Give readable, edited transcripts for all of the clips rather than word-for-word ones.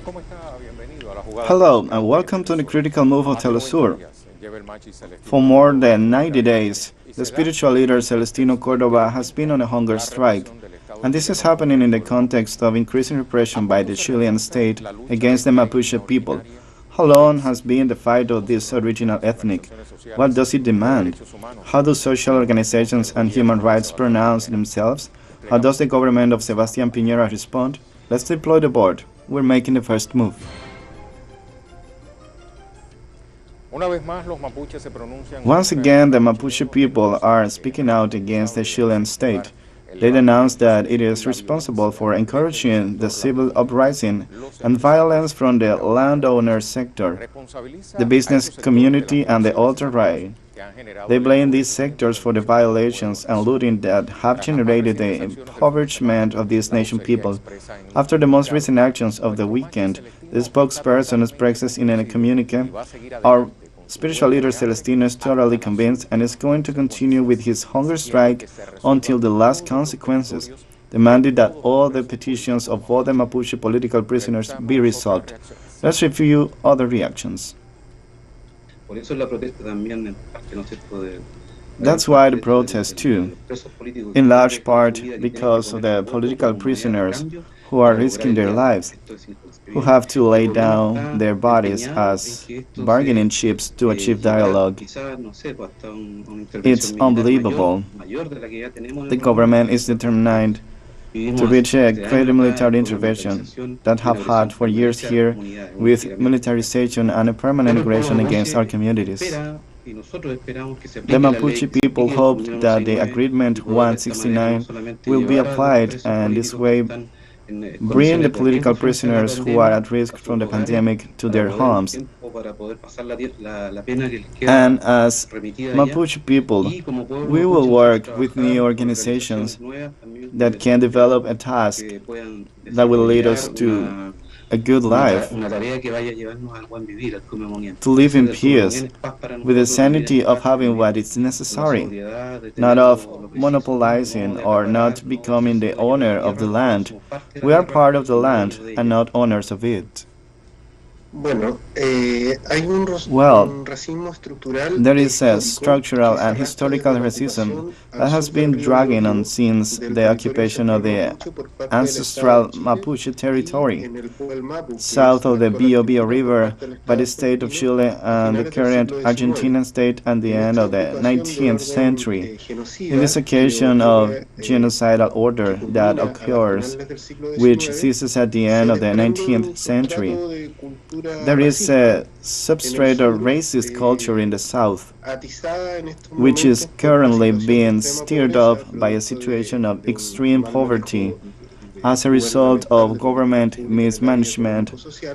Hello and welcome to the critical move of Telesur. For more than 90 days, the spiritual leader Celestino Córdoba has been on a hunger strike, and this is happening in the context of increasing repression by the Chilean state against the Mapuche people. How long has been the fight of this original ethnic? What does it demand? How do social organizations and human rights pronounce themselves? How does the government of Sebastián Piñera respond? Let's deploy the board. We're making the first move. Once again, the Mapuche people are speaking out against the Chilean state. They denounce that it is responsible for encouraging the civil uprising and violence from the landowner sector, the business community, and the alt-right. They blame these sectors for the violations and looting that have generated the impoverishment of these nation people. After the most recent actions of the weekend, the spokesperson expresses in a communique, "Our spiritual leader Celestino is totally convinced and is going to continue with his hunger strike until the last consequences, demanding that all the petitions of all the Mapuche political prisoners be resolved." Let's review other reactions. That's why the protest too, in large part because of the political prisoners who are risking their lives, who have to lay down their bodies as bargaining chips to achieve dialogue. It's unbelievable. The government is determined to reach a credible military intervention that have had for years here with militarization and a permanent aggression against our communities. The Mapuche people hope that the Agreement 169 will be applied and this way bring the political prisoners who are at risk from the pandemic to their homes. And as Mapuche people, we will work with new organizations that can develop a task that will lead us to a good life, to live in peace, with the sanity of having what is necessary, not of monopolizing or not becoming the owner of the land. We are part of the land and not owners of it. Well, there is a structural and historical racism that has been dragging on since the occupation of the ancestral Mapuche territory, south of the Bio River by the state of Chile and the current Argentinian state at the end of the 19th century. In this occasion of genocidal order that occurs, which ceases at the end of the 19th century, there is a substrate of racist culture in the South, which is currently being stirred up by a situation of extreme poverty as a result of government mismanagement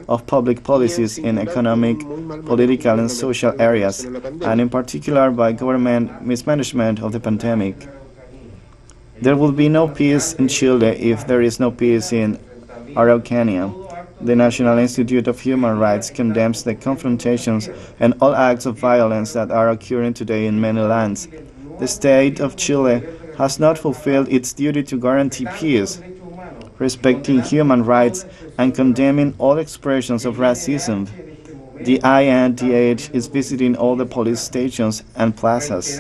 of public policies in economic, political, and social areas, and in particular by government mismanagement of the pandemic. There will be no peace in Chile if there is no peace in Araucania. The National Institute of Human Rights condemns the confrontations and all acts of violence that are occurring today in many lands. The state of Chile has not fulfilled its duty to guarantee peace, respecting human rights and condemning all expressions of racism. The INDH is visiting all the police stations and plazas.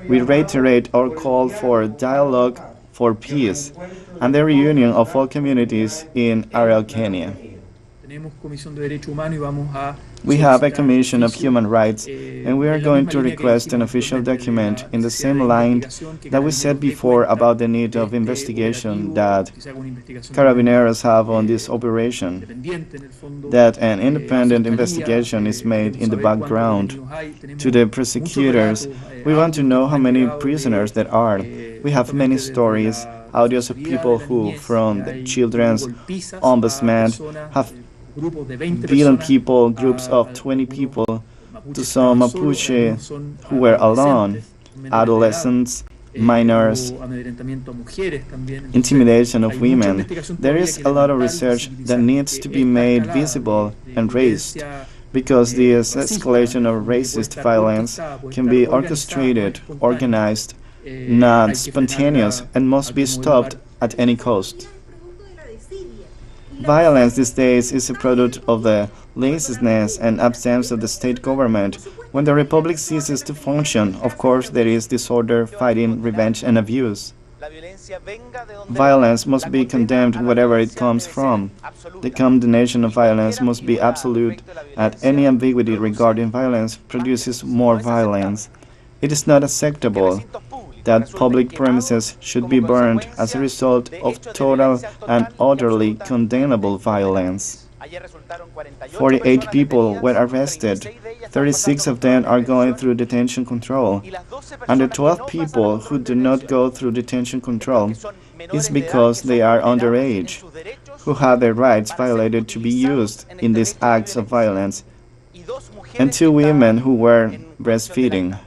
We reiterate our call for dialogue for peace and the reunion of all communities in Araucania. We have a Commission of Human Rights, and we are going to request an official document in the same line that we said before about the need of investigation that Carabineros have on this operation, that an independent investigation is made in the background. To the prosecutors, we want to know how many prisoners there are. We have many stories, audios of people who, from the Children's Ombudsman, have beaten people, groups of 20 people, to some Mapuche who were alone, adolescents, minors, intimidation of women. There is a lot of research that needs to be made visible and raised, because this escalation of racist violence can be orchestrated, organized, not spontaneous, and must be stopped at any cost. Violence these days is a product of the laziness and absence of the state government. When the republic ceases to function, of course there is disorder, fighting, revenge, and abuse. Violence must be condemned wherever it comes from. The condemnation of violence must be absolute, and any ambiguity regarding violence produces more violence. It is not acceptable that public premises should be burned as a result of total and utterly condemnable violence. 48 people were arrested, 36 of them are going through detention control, and the 12 people who do not go through detention control is because they are underage, who had their rights violated to be used in these acts of violence, and 2 women who were breastfeeding.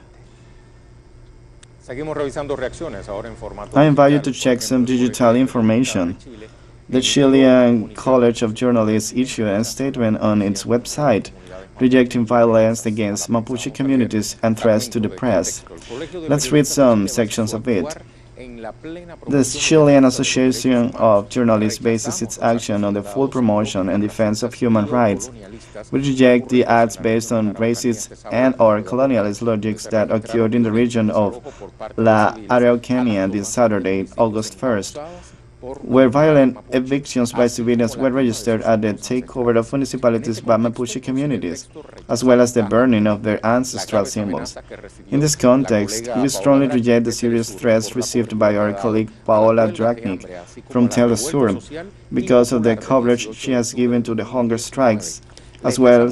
I invite you to check some digital information. The Chilean College of Journalists issued a statement on its website rejecting violence against Mapuche communities and threats to the press. Let's read some sections of it. The Chilean Association of Journalists bases its action on the full promotion and defense of human rights. We reject the acts based on racist and/or colonialist logics that occurred in the region of La Araucanía this Saturday, August 1st, where violent evictions by civilians were registered at the takeover of municipalities by Mapuche communities, as well as the burning of their ancestral symbols. In this context, we strongly reject the serious threats received by our colleague Paola Dragnik from Telesur because of the coverage she has given to the hunger strikes, as well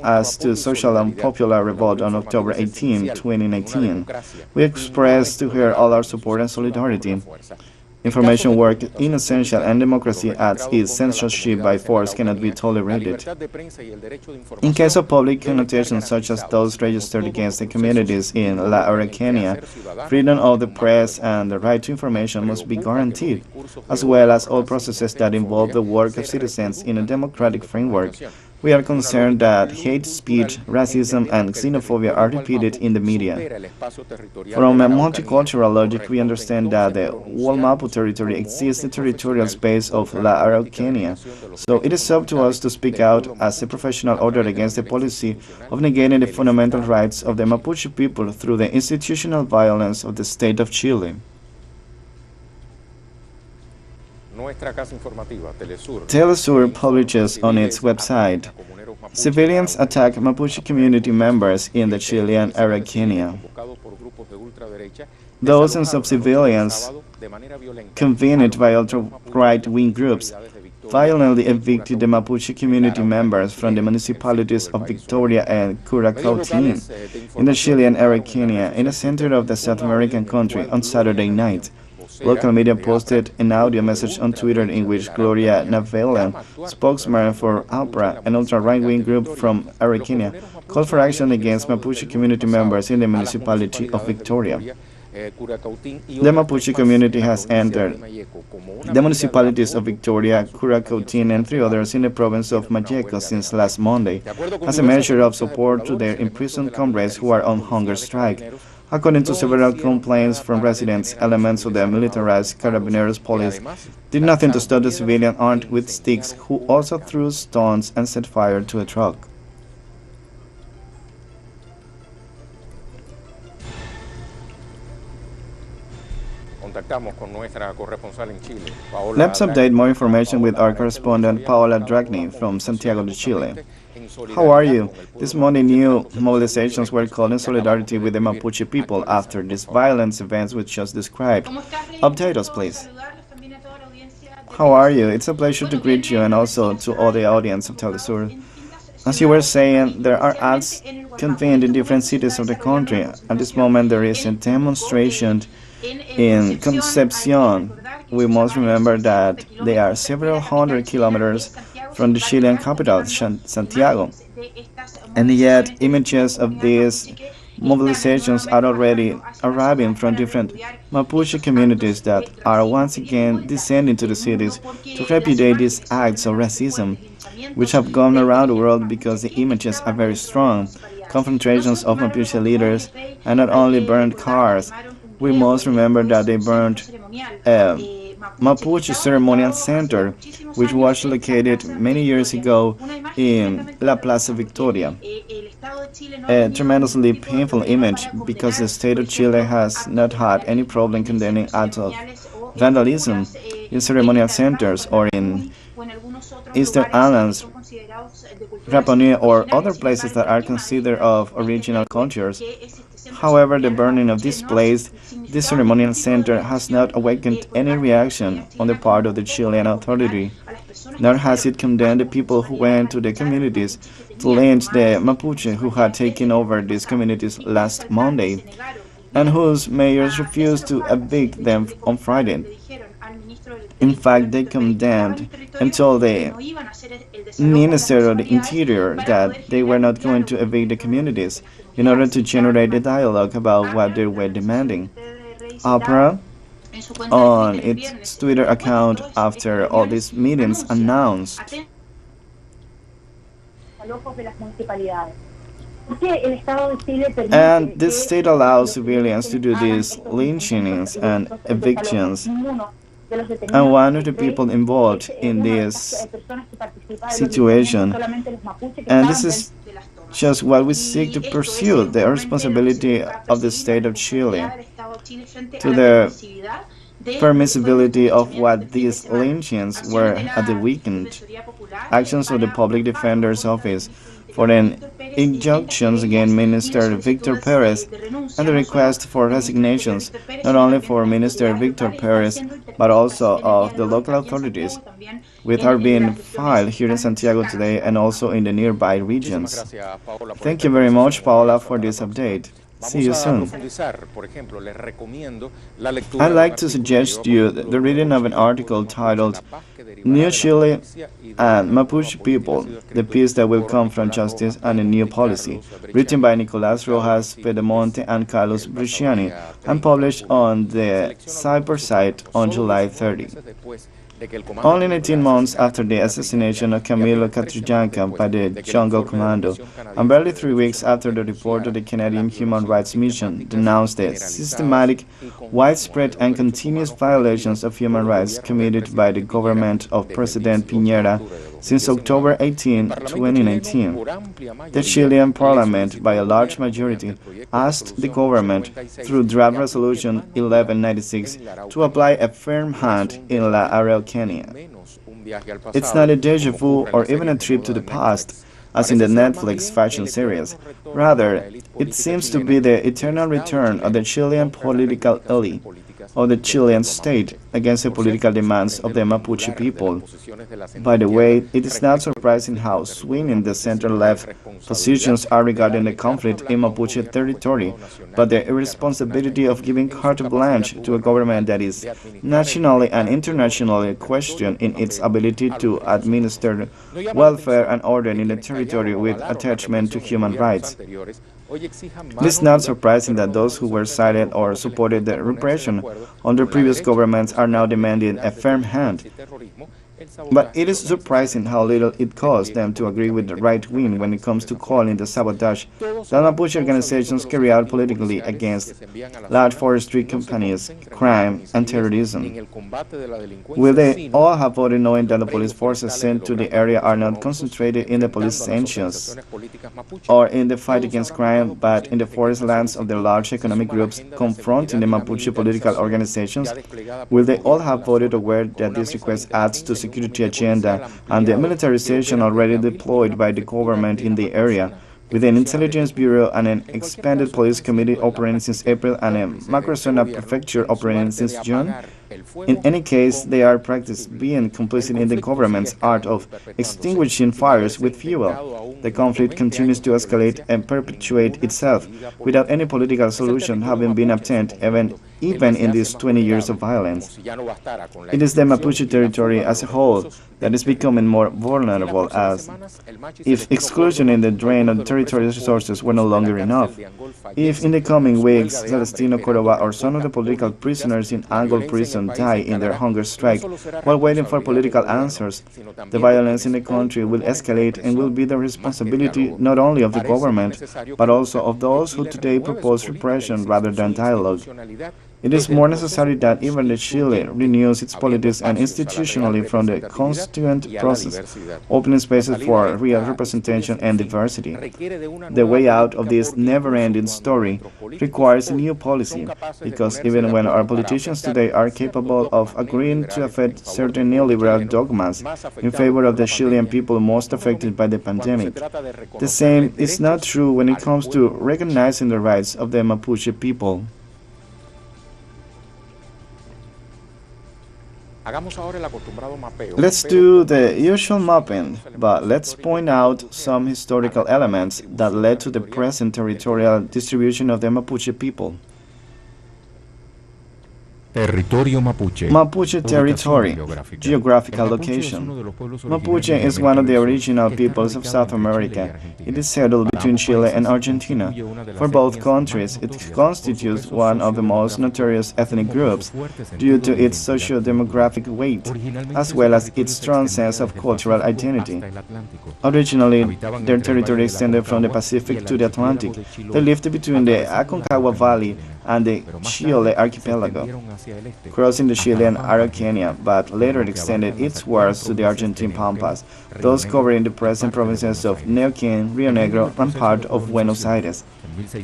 as to social and popular revolt on October 18, 2019. We express to her all our support and solidarity. Information work inessential and democracy at its censorship by force cannot be tolerated. In case of public connotations such as those registered against the communities in La Araucanía, freedom of the press and the right to information must be guaranteed, as well as all processes that involve the work of citizens in a democratic framework. We are concerned that hate speech, racism, and xenophobia are repeated in the media. From a multicultural logic, we understand that the whole Mapu territory exists the territorial space of La Araucanía, so it is up to us to speak out as a professional order against the policy of negating the fundamental rights of the Mapuche people through the institutional violence of the state of Chile. Telesur publishes on its website, civilians attack Mapuche community members in the Chilean Araucanía. Dozens of civilians, convened by ultra-right-wing groups, violently evicted the Mapuche community members from the municipalities of Victoria and Curacautín in the Chilean Araucanía, in the center of the South American country, on Saturday night. Local media posted an audio message on Twitter in which Gloria Navelan, spokesman for APRA, an ultra-right-wing group from Araucanía, called for action against Mapuche community members in the municipality of Victoria. The Mapuche community has entered the municipalities of Victoria, Curacautín, and 3 others in the province of Malleco since last Monday, as a measure of support to their imprisoned comrades who are on hunger strike. According to several complaints from residents, elements of the militarized Carabineros police did nothing to stop the civilian armed with sticks, who also threw stones and set fire to a truck. Let's update more information with our correspondent Paola Dragni from Santiago de Chile. How are you? This Monday, new mobilizations were called in solidarity with the Mapuche people after these violent events which just described. Update us, please. How are you? It's a pleasure to greet you and also to all the audience of Telesur. As you were saying, there are acts convened in different cities of the country. At this moment, there is a demonstration in Concepcion. We must remember that they are several hundred kilometers from the Chilean capital, Santiago. And yet, images of these mobilizations are already arriving from different Mapuche communities that are once again descending to the cities to repudiate these acts of racism, which have gone around the world because the images are very strong. Confrontations of Mapuche leaders, and not only burned cars. We must remember that they burned Mapuche Ceremonial Center, which was located many years ago in La Plaza Victoria. A tremendously painful image because the state of Chile has not had any problem condemning acts of vandalism in ceremonial centers or in Eastern Islands, Rapa Nui, or other places that are considered of original cultures. However, the burning of this place, this ceremonial center, has not awakened any reaction on the part of the Chilean authority, nor has it condemned the people who went to the communities to lynch the Mapuche who had taken over these communities last Monday, and whose mayors refused to evict them on Friday. In fact, they condemned and told the Minister of the Interior that they were not going to evict the communities in order to generate a dialogue about what they were demanding. Opera, on its Twitter account after all these meetings, announced, and this state allows civilians to do these lynchings and evictions. And one of the people involved in this situation, and this is just what we seek to pursue, the responsibility of the state of Chile to the permissibility of what these lynchings were at the weekend. Actions of the Public Defender's Office for an injunctions against Minister Victor Perez and the request for resignations not only for Minister Victor Perez but also of the local authorities, which are being filed here in Santiago today and also in the nearby regions. Thank you very much, Paola, for this update. See you soon. I'd like to suggest you the reading of an article titled New Chile and Mapuche People, the Peace That Will Come from Justice and a New Policy, written by Nicolás Rojas Pedemonte and Carlos Bresciani, and published on the Cyber site on July 30. Only 19 months after the assassination of Camilo Catrillanca by the Jungle Commando, and barely 3 weeks after the report of the Canadian Human Rights Mission denounced the systematic, widespread and continuous violations of human rights committed by the government of President Piñera since October 18, 2019, the Chilean parliament, by a large majority, asked the government, through draft resolution 1196, to apply a firm hand in La Araucanía. It's not a déjà vu or even a trip to the past, as in the Netflix fashion series. Rather, it seems to be the eternal return of the Chilean political elite, of the Chilean state, against the political demands of the Mapuche people. By the way, it is not surprising how swinging the center-left positions are regarding the conflict in Mapuche territory, but the irresponsibility of giving carte blanche to a government that is nationally and internationally questioned in its ability to administer welfare and order in the territory with attachment to human rights. It is not surprising that those who were silent or supported the repression under previous governments are now demanding a firm hand. But it is surprising how little it costs them to agree with the right wing when it comes to calling the sabotage that Mapuche organizations carry out politically against large forestry companies, crime, and terrorism. Will they all have voted knowing that the police forces sent to the area are not concentrated in the police sanctions or in the fight against crime, but in the forest lands of the large economic groups confronting the Mapuche political organizations? Will they all have voted aware that this request adds to security agenda and the militarization already deployed by the government in the area, with an intelligence bureau and an expanded police committee operating since April and a macrozona prefecture operating since June? In any case, they are practiced being complicit in the government's art of extinguishing fires with fuel. The conflict continues to escalate and perpetuate itself without any political solution having been obtained, even in these 20 years of violence. It is the Mapuche territory as a whole that is becoming more vulnerable, as if exclusion in the drain of territorial resources were no longer enough. If in the coming weeks Celestino Córdoba or some of the political prisoners in Angol prison die in their hunger strike while waiting for political answers, the violence in the country will escalate and will be the responsibility not only of the government, but also of those who today propose repression rather than dialogue. It is more necessary that even the Chile renews its politics and institutionally from the constituent process, opening spaces for real representation and diversity. The way out of this never-ending story requires a new policy, because even when our politicians today are capable of agreeing to affect certain neoliberal dogmas in favor of the Chilean people most affected by the pandemic, the same is not true when it comes to recognizing the rights of the Mapuche people. Let's do the usual mapping, but let's point out some historical elements that led to the present territorial distribution of the Mapuche people. Territorio Mapuche. Mapuche territory, geographical location. Mapuche is one of the original peoples of South America. It is settled between Chile and Argentina. For both countries, it constitutes one of the most notorious ethnic groups due to its socio-demographic weight, as well as its strong sense of cultural identity. Originally, their territory extended from the Pacific to the Atlantic. They lived between the Aconcagua Valley and the Chiole archipelago, crossing the Chilean Araucania, but later extended eastwards to the Argentine Pampas, thus covering the present provinces of Neuquén, Rio Negro, and part of Buenos Aires.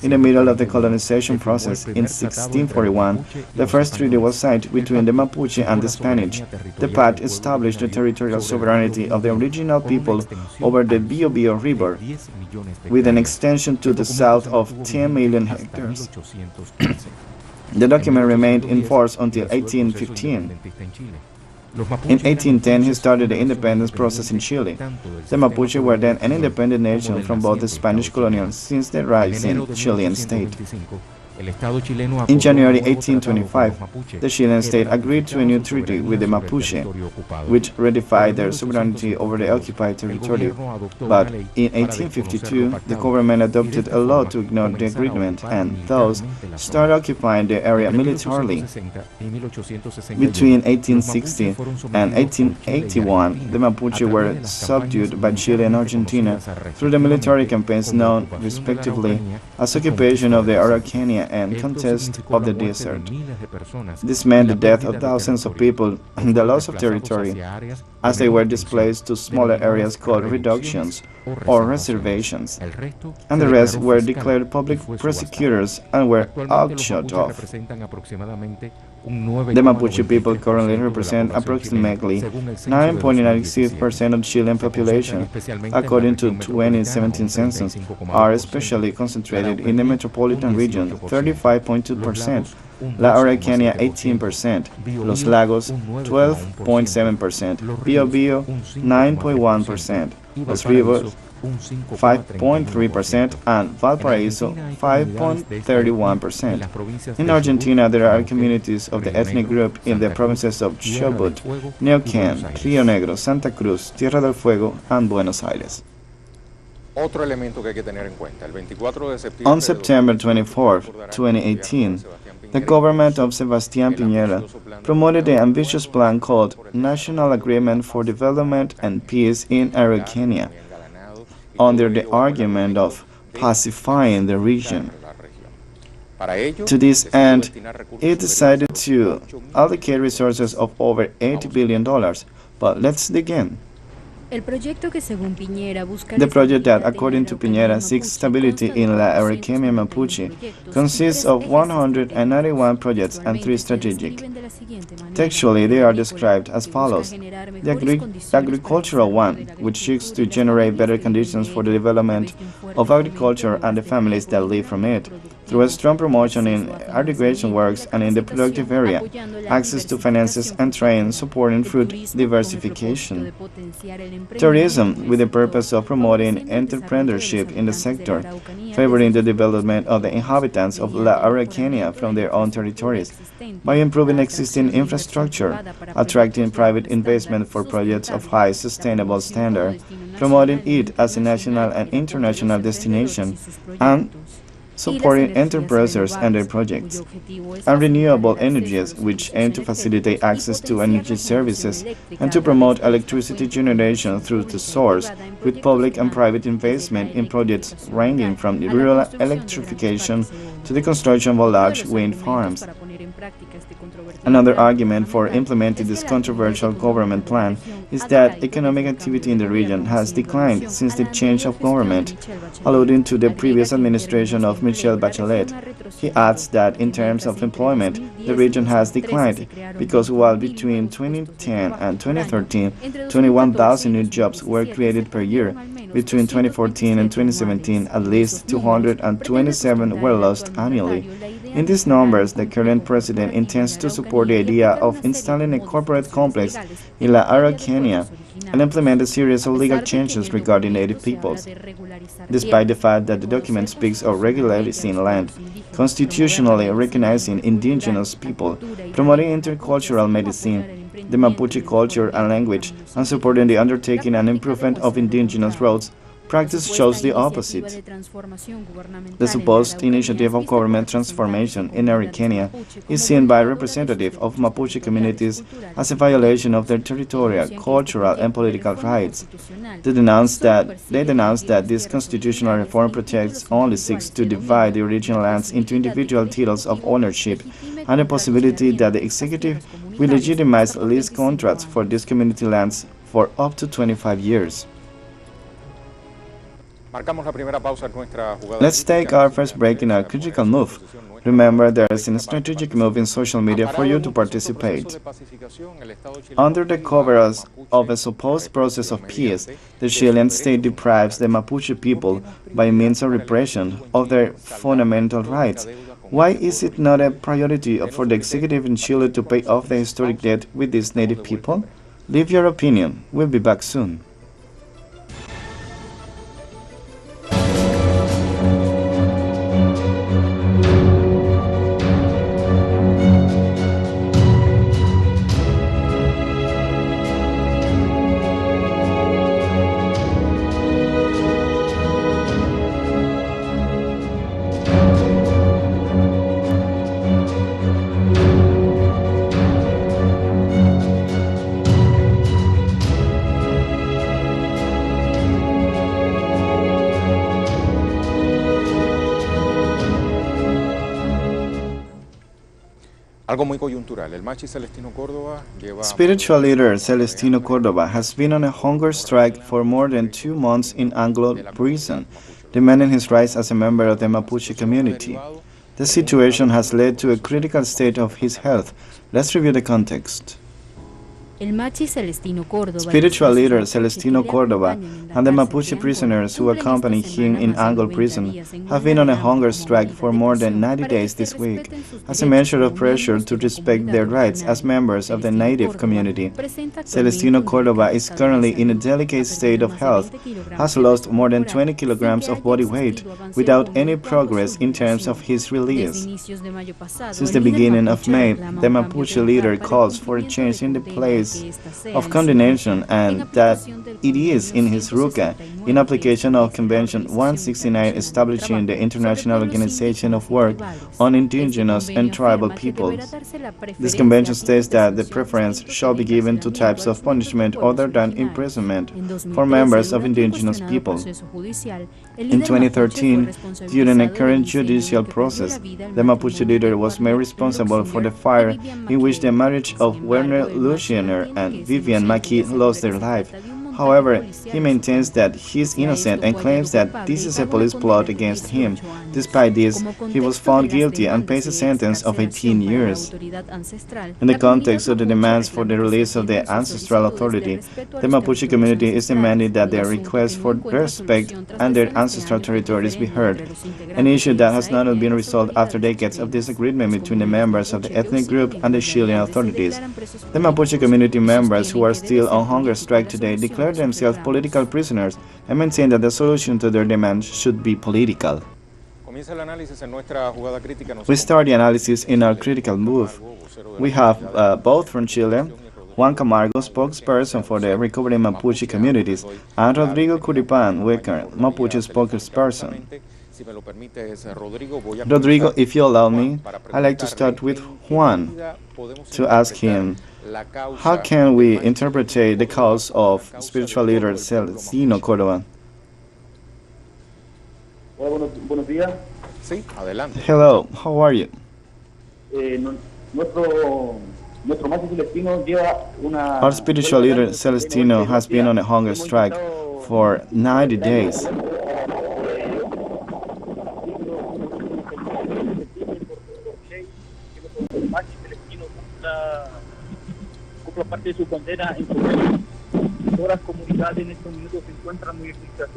In the middle of the colonization process, in 1641, the first treaty was signed between the Mapuche and the Spanish. The pact established the territorial sovereignty of the original people over the Biobío River, with an extension to the south of 10 million hectares. The document remained in force until 1815. In 1810, he started the independence process in Chile. The Mapuche were then an independent nation from both the Spanish colonials since the rising Chilean state. In January 1825, the Chilean state agreed to a new treaty with the Mapuche, which ratified their sovereignty over the occupied territory. But in 1852, the government adopted a law to ignore the agreement and thus started occupying the area militarily. Between 1860 and 1881, the Mapuche were subdued by Chile and Argentina through the military campaigns known, respectively, as occupation of the Araucania and contest of the desert. This meant the death of thousands of people and the loss of territory, as they were displaced to smaller areas called reductions or reservations, and the rest were declared public prosecutors and were auctioned off. The Mapuche people currently represent approximately 9.96% of Chilean population, according to 2017 census, are especially concentrated in the metropolitan region, 35.2%, La Araucanía 18%, Los Lagos 12.7%, Biobío 9.1%, Los Rivos 5.3%, and Valparaíso 5.31%. In Argentina, there are communities of the ethnic group in the provinces of Chubut, Neuquén, Rio Negro, Santa Cruz, Tierra del Fuego, and Buenos Aires. On September 24, 2018, the government of Sebastián Piñera promoted the ambitious plan called National Agreement for Development and Peace in Araucania, under the argument of pacifying the region. To this end, it decided to allocate resources of over $80 billion. But let's dig in. The project that, according to Piñera, seeks stability in La Araucanía Mapuche consists of 191 projects and 3 strategic. Textually, they are described as follows. The agricultural one, which seeks to generate better conditions for the development of agriculture and the families that live from it, through a strong promotion in irrigation works and in the productive area, access to finances and training supporting fruit diversification. Tourism, with the purpose of promoting entrepreneurship in the sector, favoring the development of the inhabitants of La Araucanía from their own territories, by improving existing infrastructure, attracting private investment for projects of high sustainable standard, promoting it as a national and international destination, and supporting enterprises and their projects, and renewable energies, which aim to facilitate access to energy services and to promote electricity generation through the source, with public and private investment in projects ranging from rural electrification to the construction of large wind farms. Another argument for implementing this controversial government plan is that economic activity in the region has declined since the change of government, alluding to the previous administration of Michelle Bachelet. He adds that in terms of employment, the region has declined because while between 2010 and 2013, 21,000 new jobs were created per year, between 2014 and 2017, at least 227 were lost annually. In these numbers, the current president intends to support the idea of installing a corporate complex in La Araucanía and implement a series of legal changes regarding native peoples. Despite the fact that the document speaks of regularizing land, constitutionally recognizing indigenous people, promoting intercultural medicine, the Mapuche culture and language, and supporting the undertaking and improvement of indigenous roads, practice shows the opposite. The supposed initiative of government transformation in Araucania is seen by representatives of Mapuche communities as a violation of their territorial, cultural, and political rights. They denounce that this constitutional reform protects only seeks to divide the original lands into individual titles of ownership and the possibility that the executive will legitimize lease contracts for these community lands for up to 25 years. Let's take our first break in a critical move. Remember, there is a strategic move in social media for you to participate. Under the covers of a supposed process of peace, the Chilean state deprives the Mapuche people, by means of repression, of their fundamental rights. Why is it not a priority for the executive in Chile to pay off the historic debt with these native people? Leave your opinion. We'll be back soon. Spiritual leader Celestino Córdoba has been on a hunger strike for more than 2 months in Anglo prison, demanding his rights as a member of the Mapuche community. The situation has led to a critical state of his health. Let's review the context. Spiritual leader Celestino Córdoba and the Mapuche prisoners who accompany him in Anglo prison have been on a hunger strike for more than 90 days this week, as a measure of pressure to respect their rights as members of the native community. Celestino Córdoba is currently in a delicate state of health, has lost more than 20 kilograms of body weight without any progress in terms of his release. Since the beginning of May, the Mapuche leader calls for a change in the place of condemnation and that it is in his RUCA, in application of Convention 169 establishing the International Organization of Work on Indigenous and Tribal Peoples. This convention states that the preference shall be given to types of punishment other than imprisonment for members of indigenous peoples. In 2013, during a current judicial process, the Mapuche leader was made responsible for the fire in which the marriage of Werner Lucianer and Vivian Maki lost their life. However, he maintains that he is innocent and claims that this is a police plot against him. Despite this, he was found guilty and pays a sentence of 18 years. In the context of the demands for the release of the ancestral authority, the Mapuche community is demanding that their request for respect and their ancestral territories be heard, an issue that has not been resolved after decades of disagreement between the members of the ethnic group and the Chilean authorities. The Mapuche community members who are still on hunger strike today declare themselves political prisoners and maintain that the solution to their demands should be political. We start the analysis in our critical move. We have both from Chile, Juan Camargo, spokesperson for the recovering Mapuche communities, and Rodrigo Curipan Wecker, Mapuche spokesperson. Rodrigo, if you allow me, I'd like to start with Juan to ask him, how can we interpret the cause of spiritual leader Celestino Córdoba? Buenos días. Hello, how are you? Our spiritual leader Celestino has been on a hunger strike for 90 days.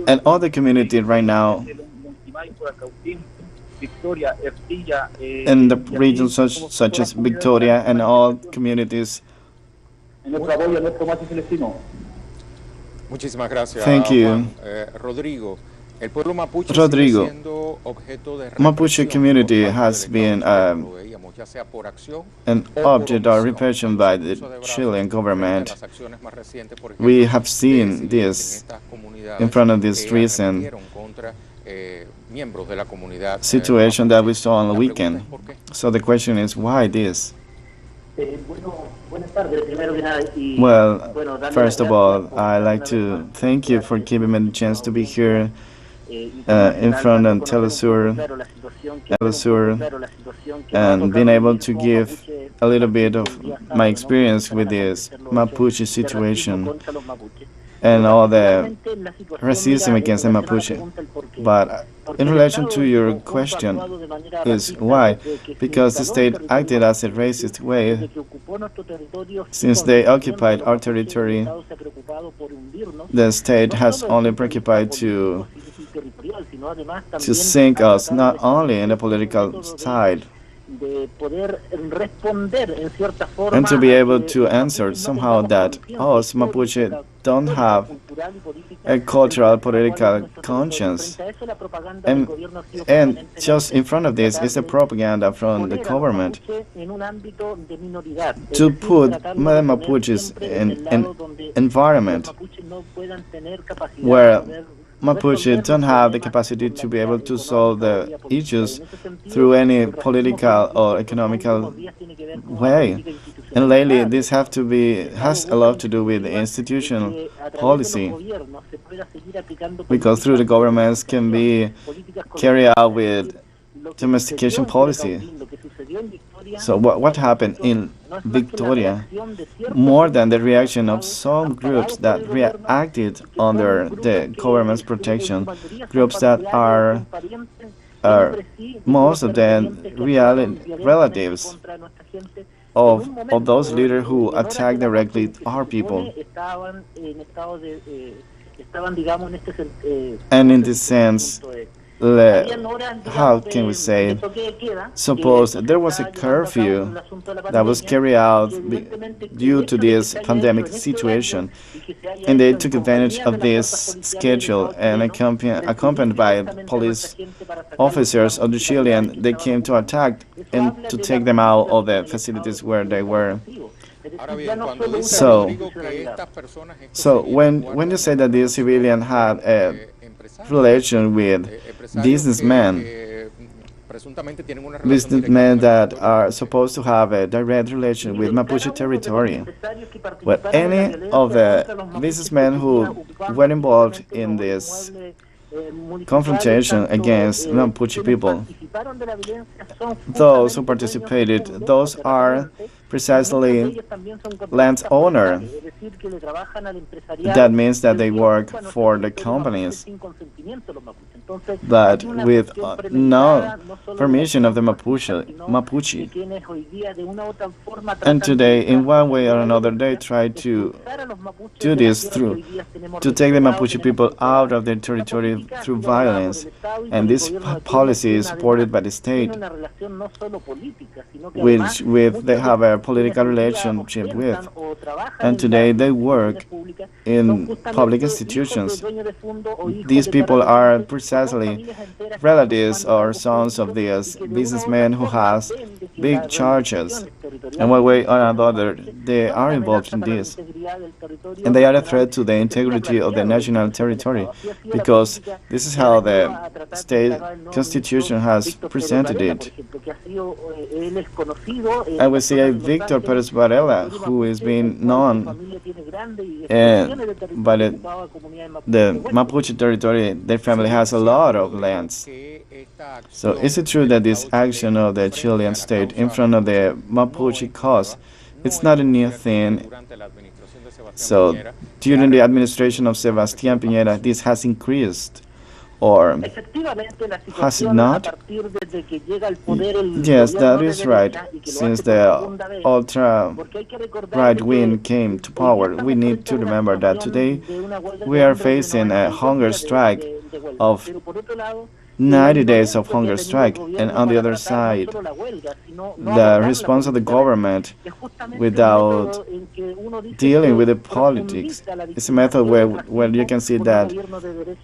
And all the community right now in the regions such as Victoria and all communities. Muchísimas gracias, Thank you. Juan. Rodrigo, el pueblo mapuche Rodrigo, sigue siendo objeto de Mapuche represión community por parte has del been Estado, como lo veíamos, ya sea por acción an o por object of omisión. repression by the Uso de brazos Chilean frente a government. las acciones más recientes, por We ejemplo, have de seen civiles en this estas comunidades in front of the que streets and arremetieron contra miembros de la comunidad situation that we mapuche. saw on the La pregunta weekend. es ¿por qué? So the question is, why this? Well, Well, first of all, I'd like to thank you for giving me the chance to be here in front of Telesur, and being able to give a little bit of my experience with this Mapuche situation and all the racism against the Mapuche. But in relation to your question, is why? Because the state acted as a racist way since they occupied our territory. The state has only preoccupied to sink us not only in the political side and to be able to answer somehow that us Mapuche don't have a cultural political conscience, and just in front of this is the propaganda from the government to put the Mapuches in an environment where Mapuche don't have the capacity to be able to solve the issues through any political or economical way. And lately, this has a lot to do with the institutional policy, because through the governments can be carried out with domestication policy. So what happened in Victoria, more than the reaction of some groups that reacted under the government's protection, groups that are most of them relatives of those leaders who attack directly our people. And in this sense, how can we say, suppose there was a curfew that was carried out due to this pandemic situation, and they took advantage of this schedule, and accompanied by police officers of the Chilean, they came to attack and to take them out of the facilities where they were. So when you say that this civilian had a relation with businessmen that are supposed to have a direct relation with Mapuche territory, but any of the businessmen who were involved in this confrontation against Mapuche people, those who participated, those are precisely landowner. That means that they work for the companies, but with no permission of the Mapuche. And today, in one way or another, they try to do this to take the Mapuche people out of their territory through violence. And this policy is supported by the state, which they have a political relationship with. And today they work in public institutions. These people are precisely relatives or sons of these businessmen who has big charges. And one way or another, they are involved in this. And they are a threat to the integrity of the national territory, because this is how the state constitution has presented it. And we see a Victor Perez Varela, who is being known by the Mapuche territory. Their family has a lot of lands. So is it true that this action of the Chilean state in front of the Mapuche cause, it's not a new thing? So during the administration of Sebastián Piñera, this has increased, or has it not? Yes, that is right. Since the ultra right wing came to power, we need to remember that today we are facing a hunger strike of 90 days of hunger strike, and on the other side, the response of the government without dealing with the politics is a method where you can see that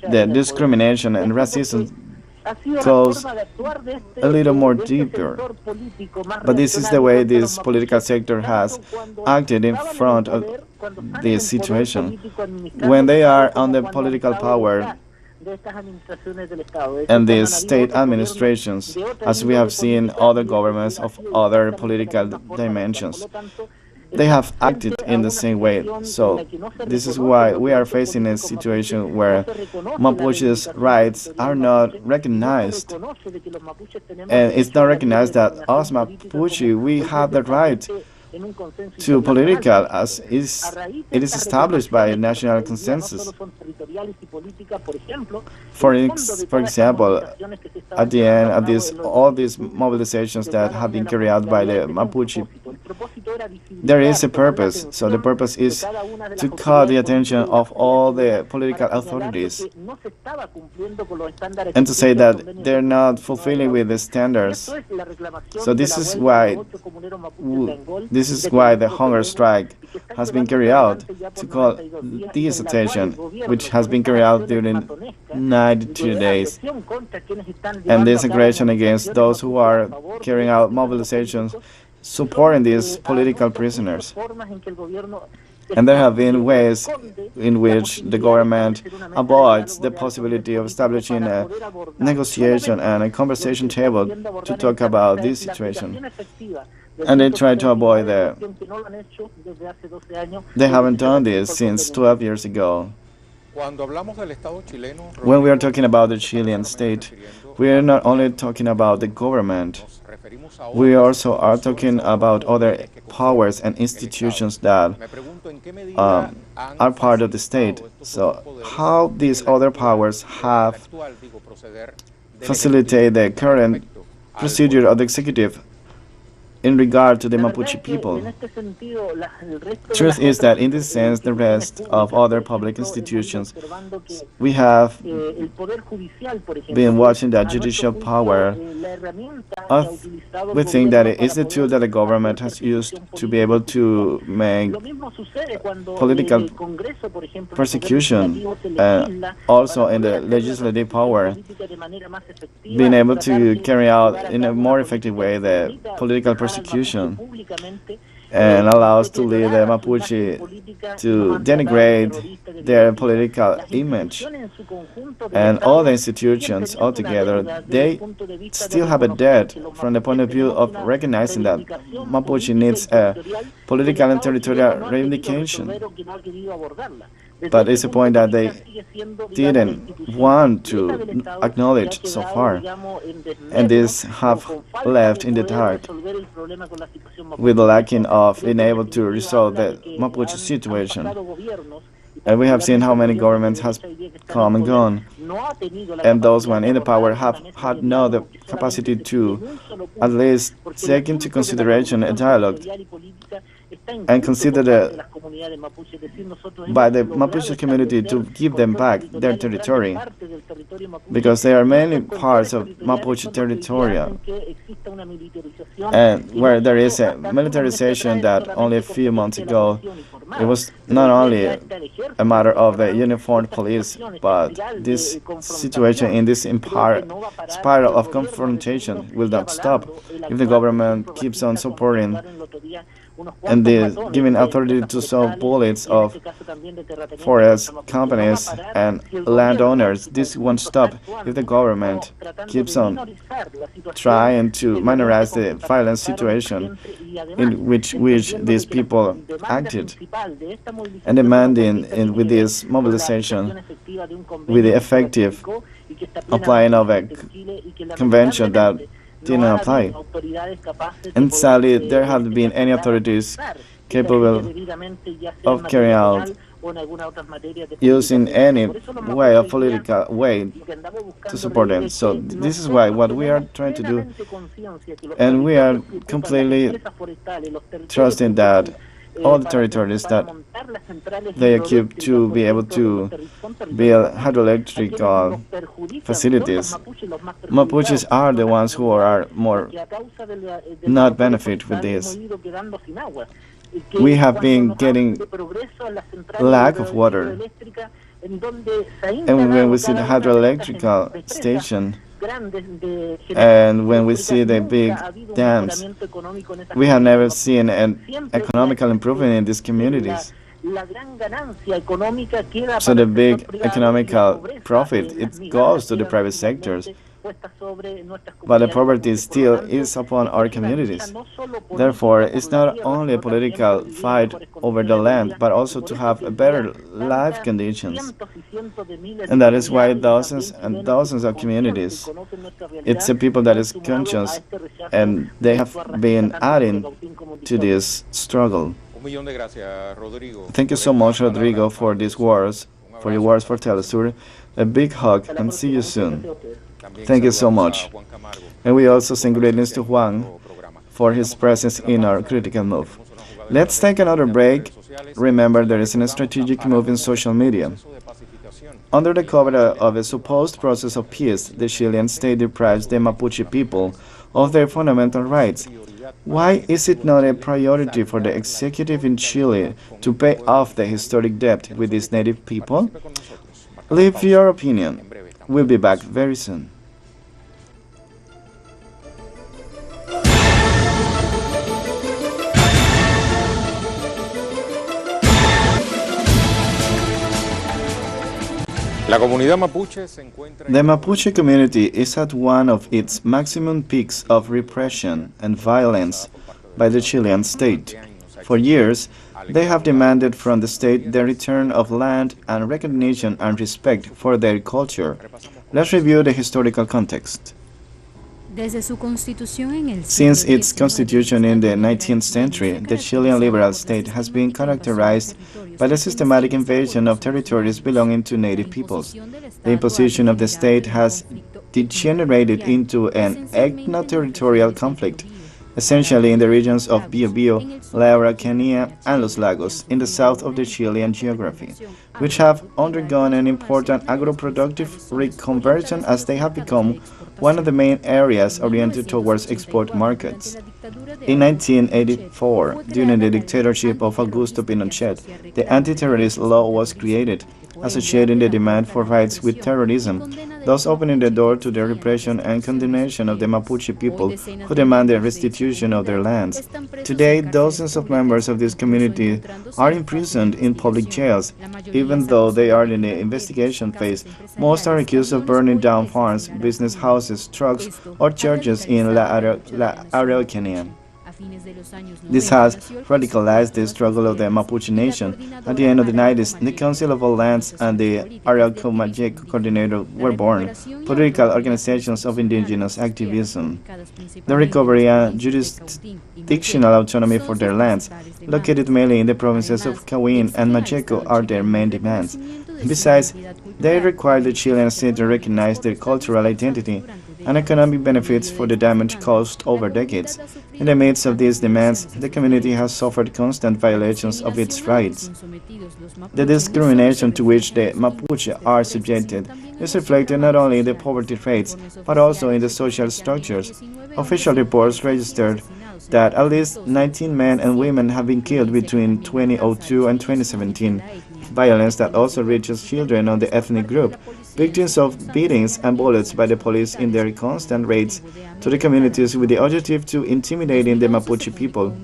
the discrimination and racism goes a little more deeper. But this is the way this political sector has acted in front of this situation. When they are on the political power, and these state administrations, as we have seen other governments of other political dimensions, they have acted in the same way. So this is why we are facing a situation where Mapuche's rights are not recognized. And it's not recognized that us Mapuche, we have the right to political as it is established by a national consensus. For example, at the end of all these mobilizations that have been carried out by the Mapuche, there is a purpose. So the purpose is to call the attention of all the political authorities and to say that they're not fulfilling with the standards. So this is why the hunger strike has been carried out, to call this attention, which has been carried out during 92 days. And this aggression against those who are carrying out mobilizations supporting these political prisoners. And there have been ways in which the government avoids the possibility of establishing a negotiation and a conversation table to talk about this situation. And they try to avoid that. They haven't done this since 12 years ago. When we are talking about the Chilean state, we are not only talking about the government, we also are talking about other powers and institutions that are part of the state. So how these other powers have facilitated the current procedure of the executive in regard to the Mapuche people. Truth is that in this sense, the rest of other public institutions, we have been watching that judicial power. We think that it is the tool that the government has used to be able to make political persecution, and also in the legislative power, being able to carry out in a more effective way the political persecution and allows to lead the Mapuche to denigrate their political image. And all the institutions altogether, they still have a debt from the point of view of recognizing that Mapuche needs a political and territorial reivindication. But it's a point that they didn't want to acknowledge so far. And this have left in the dark with the lacking of being able to resolve the Mapuche situation. And we have seen how many governments has come and gone. And those one in the power have had no the capacity to at least take into consideration a dialogue and consider by the Mapuche community to give them back their territory, because they are many parts of Mapuche Territorial, and where there is a militarization that only a few months ago it was not only a matter of the uniformed police, but this situation in this spiral of confrontation will not stop if the government keeps on supporting and giving authority to sell bullets of forest companies and landowners. This won't stop if the government keeps on trying to minimize the violent situation in which these people acted, and demanding with this mobilization, with the effective applying of a convention that didn't apply. And sadly, there haven't been any authorities capable of carrying out using any way of political way to support them. So this is why what we are trying to do, and we are completely trusting that all the territories that they equip to be able to build hydroelectric facilities. Mapuches are the ones who are more not benefit with this. We have been getting lack of water, and when we see the hydroelectric station, and when we see the big dams, we have never seen an economical improvement in these communities. So the big economical profit, it goes to the private sectors, but the poverty still is upon our communities. Therefore, it's not only a political fight over the land, but also to have better life conditions. And that is why thousands and thousands of communities, it's a people that is conscious, and they have been adding to this struggle. Thank you so much, Rodrigo, for these words, for your words for Telesur. A big hug, and see you soon. Thank you so much. And we also send greetings to Juan for his presence in our critical move. Let's take another break. Remember, there is a strategic move in social media. Under the cover of a supposed process of peace, the Chilean state deprives the Mapuche people of their fundamental rights. Why is it not a priority for the executive in Chile to pay off the historic debt with these native people? Leave your opinion. We'll be back very soon. The Mapuche community is at one of its maximum peaks of repression and violence by the Chilean state. For years, they have demanded from the state the return of land and recognition and respect for their culture. Let's review the historical context. Since its constitution in the 19th century, the Chilean liberal state has been characterized by the systematic invasion of territories belonging to native peoples. The imposition of the state has degenerated into an ethno-territorial conflict, essentially in the regions of Biobío, La Araucanía, and Los Lagos, in the south of the Chilean geography, which have undergone an important agro-productive reconversion as they have become one of the main areas oriented towards export markets. In 1984, during the dictatorship of Augusto Pinochet, the anti-terrorist law was created, associating the demand for rights with terrorism, thus opening the door to the repression and condemnation of the Mapuche people who demand the restitution of their lands. Today, dozens of members of this community are imprisoned in public jails. Even though they are in the investigation phase, most are accused of burning down farms, business houses, trucks, or churches in La Araucanía. This has radicalized the struggle of the Mapuche nation. At the end of the 90s, the Council of All Lands and the Arauco-Majeco Coordinator were born, political organizations of indigenous activism. The recovery and jurisdictional autonomy for their lands, located mainly in the provinces of Cauín and Majeco, are their main demands. Besides, they require the Chilean state to recognize their cultural identity and economic benefits for the damage caused over decades. In the midst of these demands, the community has suffered constant violations of its rights. The discrimination to which the Mapuche are subjected is reflected not only in the poverty rates, but also in the social structures. Official reports registered that at least 19 men and women have been killed between 2002 and 2017, violence that also reaches children of the ethnic group, victims of beatings and bullets by the police in their constant raids to the communities with the objective to intimidating the Mapuche people.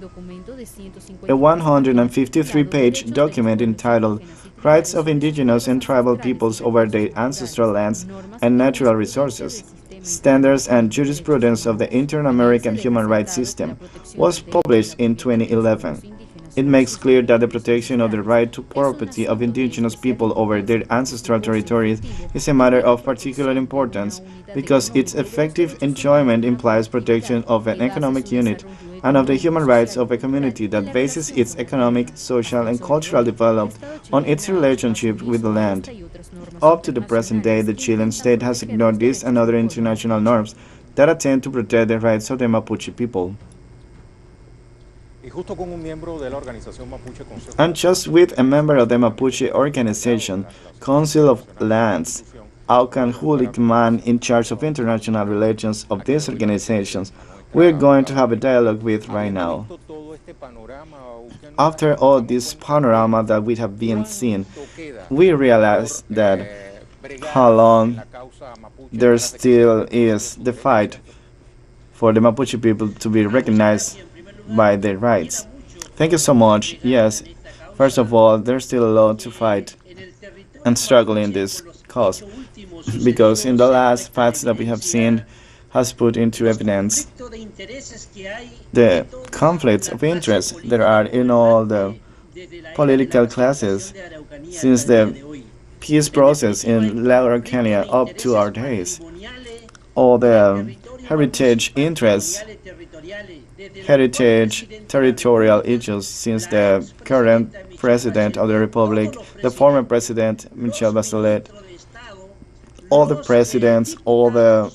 a 153-page document entitled Rights of Indigenous and Tribal Peoples Over Their Ancestral Lands and Natural Resources, Standards and Jurisprudence of the Inter-American Human Rights System, was published in 2011. It makes clear that the protection of the right to property of indigenous people over their ancestral territories is a matter of particular importance because its effective enjoyment implies protection of an economic unit and of the human rights of a community that bases its economic, social, and cultural development on its relationship with the land. Up to the present day, the Chilean state has ignored these and other international norms that attempt to protect the rights of the Mapuche people. And just with a member of the Mapuche organization, Council of Lands, Aucan Hulikman, in charge of international relations of these organizations, we're going to have a dialogue with right now. After all this panorama that we have been seeing, we realize that how long there still is the fight for the Mapuche people to be recognized by their rights. Thank you so much. Yes, first of all, there's still a lot to fight and struggle in this cause, because in the last facts that we have seen has put into evidence the conflicts of interest there are in all the political classes since the peace process in La Araucanía up to our days. All the heritage interests, heritage territorial issues since the current president of the republic, the former president Michel Bachelet, all the presidents, all the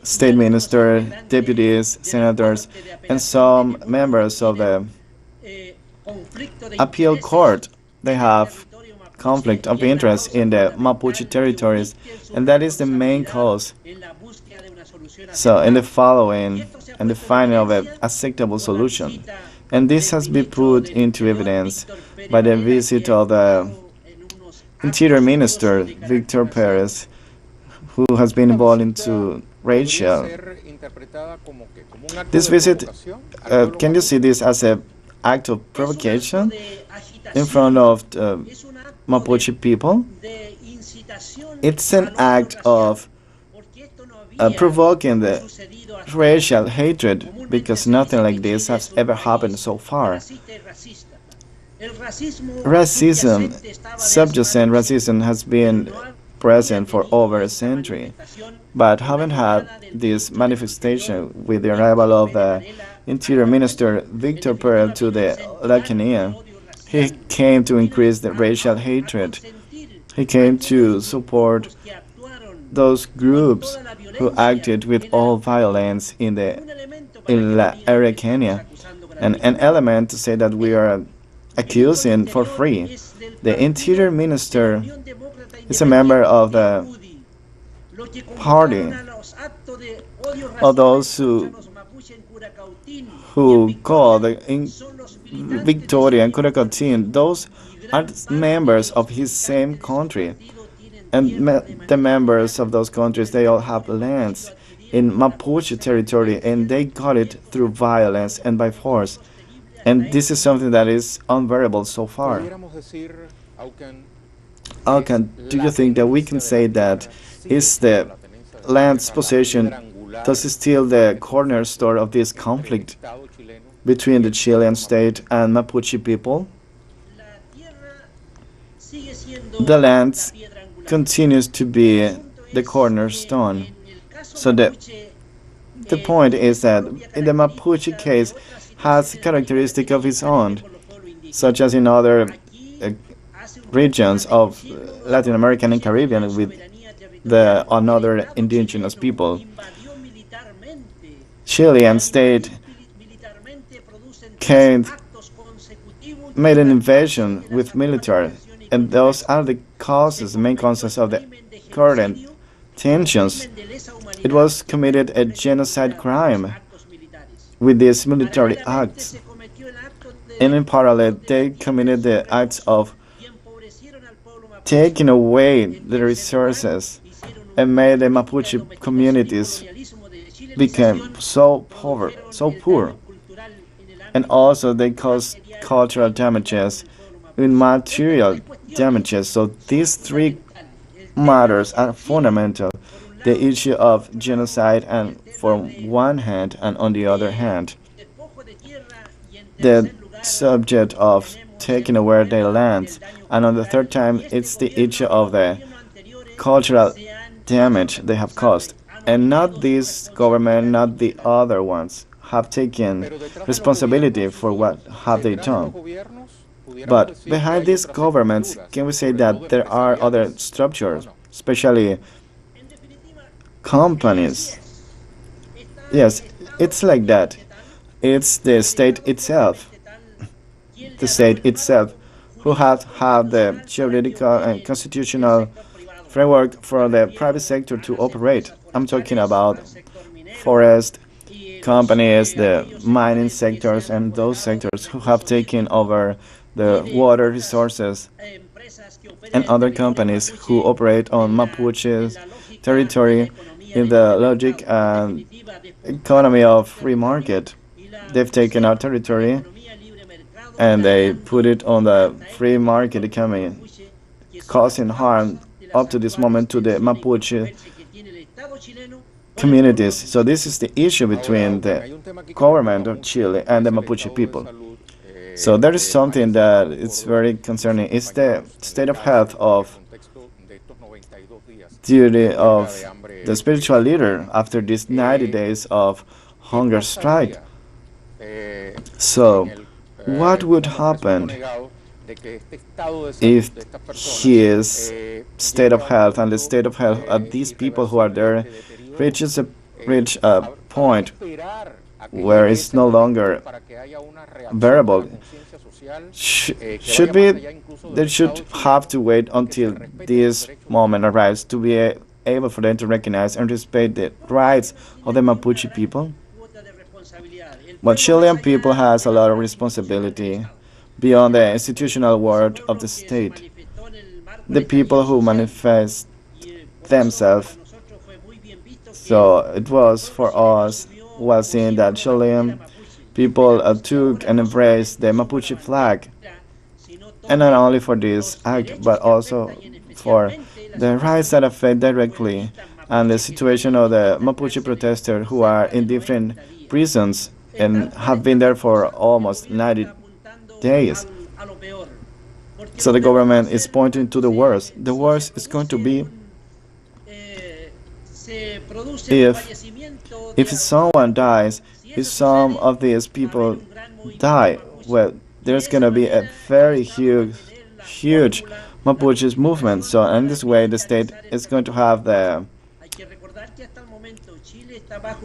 state ministers, deputies, senators, and some members of the appeal court, they have conflict of interest in the Mapuche territories, and that is the main cause. So in the following and the finding of an acceptable solution, and this has been put into evidence by the visit of the Interior Minister Victor Perez, who has been involved into racial. This visit, can you see this as an act of provocation in front of the Mapuche people? It's an act of provoking the racial hatred, because nothing like this has ever happened so far. Racism, subjacent racism, has been present for over a century, but haven't had this manifestation with the arrival of the Interior Minister Victor Perez to the Araucanía. He came to increase the racial hatred. He came to support those groups who acted with all violence in La Araucanía, and an element to say that we are accusing for free. The Interior Minister is a member of the party of those who call the Victoria and Curacatín. Those are members of his same country, and the members of those countries, they all have lands in Mapuche territory, and they got it through violence and by force. And this is something that is unbearable so far. Aucan, do you think that we can say that is the land's possession thus still the cornerstone of this conflict between the Chilean state and Mapuche people? The land continues to be the cornerstone. So the point is that in the Mapuche case has characteristic of its own, such as in other regions of Latin American and Caribbean with the another indigenous people. Chilean state made an invasion with military, and those are the causes, the main causes of the current tensions. It was committed a genocide crime with these military acts, and in parallel they committed the acts of taking away the resources and made the Mapuche communities become so poor. and also they cause cultural damages, immaterial damages. So these three matters are fundamental. The issue of genocide, and from one hand, and on the other hand, the subject of taking away their lands, and on the third time, it's the issue of the cultural damage they have caused. And not this government, not the other ones, have taken responsibility for what have they done. But behind these governments, can we say that there are other structures, especially companies? Yes, it's like that. It's the state itself, who have had the juridical and constitutional framework for the private sector to operate. I'm talking about forest companies, the mining sectors, and those sectors who have taken over the water resources, and other companies who operate on Mapuche's territory in the logic and economy of free market. They've taken our territory and they put it on the free market economy, causing harm up to this moment to the Mapuche communities. So this is the issue between the government of Chile and the Mapuche people. So there is something that is very concerning. It's the state of health of duty of the spiritual leader after these 90 days of hunger strike. So what would happen if his state of health and the state of health of these people who are there reach a point where it's no longer bearable? Should be they should have to wait until this moment arrives to be able for them to recognize and respect the rights of the Mapuche people? But Chilean people has a lot of responsibility beyond the institutional world of the state. The people who manifest themselves. So it was for us while seeing that Chilean people took and embraced the Mapuche flag. And not only for this act, but also for the rights that affect directly and the situation of the Mapuche protesters who are in different prisons and have been there for almost 90 days. So the government is pointing to the worst. The worst is going to be if someone dies, if some of these people die, well, there's going to be a very huge Mapuche's movement. So in this way, the state is going to have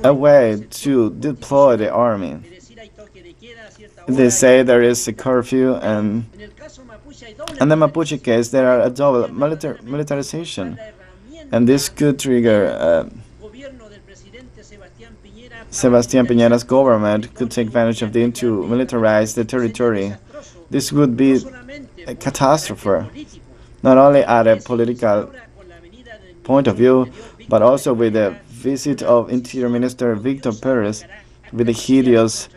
a way to deploy the army. They say there is a curfew, and in the Mapuche case, there are a double militarization, and this could trigger Sebastián Piñera's government could take advantage of them to militarize the territory. This would be a catastrophe, not only at a political point of view, but also with the visit of Interior Minister Victor Perez, with the hideous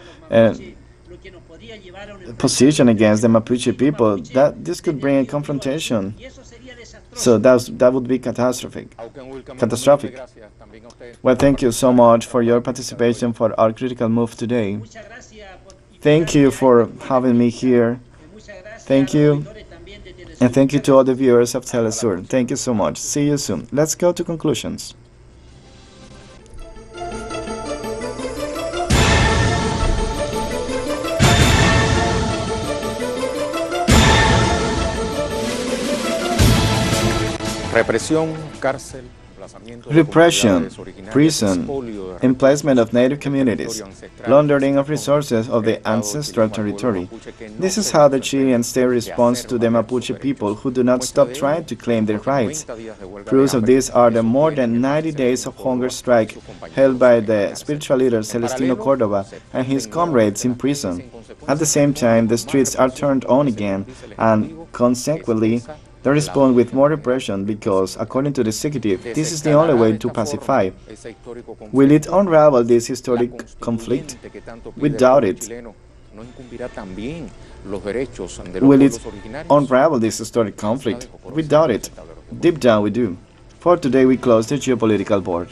position against the Mapuche people. That this could bring a confrontation. So that would be catastrophic. Well, thank you so much for your participation for our critical move today. Thank you for having me here. Thank you. And thank you to all the viewers of Telesur. Thank you so much. See you soon. Let's go to conclusions. Represión, cárcel, repression, prison, emplacement of native communities, laundering of resources of the ancestral territory. This is how the Chilean state responds to the Mapuche people who do not stop trying to claim their rights. Proofs of this are the more than 90 days of hunger strike held by the spiritual leader Celestino Córdoba and his comrades in prison. At the same time, the streets are turned on again, and consequently, they respond with more repression because, according to the executive, this is the only way to pacify. Will it unravel this historic conflict? We doubt it. Will it unravel this historic conflict? We doubt it. Deep down we do. For today we close the geopolitical board.